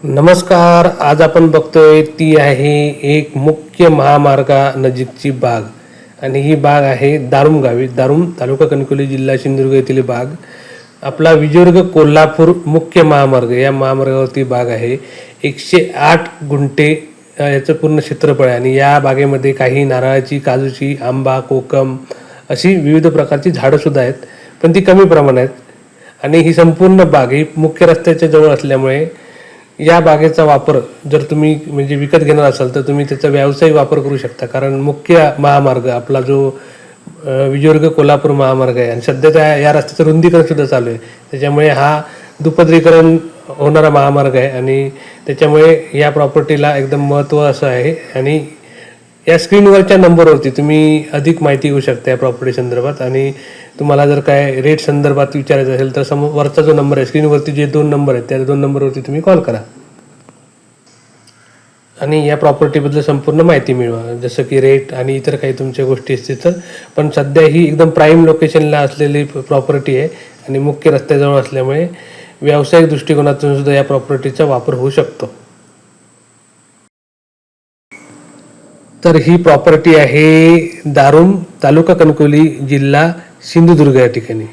नमस्कार. आज आपण बघतोय ती आहे एक मुख्य महामार्गा नजीकची बाग आणि ही बाग आहे दारुम गावी. दारुम तालुका कणकवली जिल्हा सिंधुदुर्ग येथील बाग. आपला विजयदुर्ग कोल्हापूर मुख्य महामार्ग या महामार्गावरती बाग आहे. 108 गुंठे याचं पूर्ण क्षेत्रफळ आहे आणि या बागेमध्ये काही नारळाची, काजूची, आंबा, कोकम अशी विविध प्रकारची झाडं सुद्धा आहेत, पण ती कमी प्रमाणात आहेत. आणि ही संपूर्ण बाग ही मुख्य रस्त्याच्या जवळ असल्यामुळे या बागेचा वापर जर तुम्ही म्हणजे विकत घेणार असाल तर तुम्ही त्याचा व्यावसायिक वापर करू शकता. कारण मुख्य महामार्ग आपला जो विजयदुर्ग कोल्हापूर महामार्ग आहे आणि सध्या त्या या रस्त्याचं रुंदीकरण सुद्धा चालू आहे. त्याच्यामुळे हा दुपदरीकरण होणारा महामार्ग आहे आणि त्याच्यामुळे या प्रॉपर्टीला एकदम महत्त्व असं आहे. आणि या स्क्रीनवरच्या नंबरवरती तुम्ही अधिक माहिती घेऊ शकता या प्रॉपर्टी संदर्भात. आणि तुम्हाला जर काय रेट संदर्भात विचारायचं असेल तर वरचा जो नंबर आहे, स्क्रीनवरती जे 2 नंबर आहेत त्या 2 नंबरवरती तुम्ही कॉल करा आणि या प्रॉपर्टीबद्दल संपूर्ण माहिती मिळवा, जसं की रेट आणि इतर काही तुमच्या गोष्टी असतील तर. पण सध्या ही एकदम प्राईम लोकेशनला असलेली प्रॉपर्टी आहे आणि मुख्य रस्त्याजवळ असल्यामुळे व्यावसायिक दृष्टिकोनातून सुद्धा या प्रॉपर्टीचा वापर होऊ शकतो. तर ही प्रॉपर्टी आहे दारुम तालुका कणकवली जिल्हा सिंधुदुर्ग या ठिकाणी.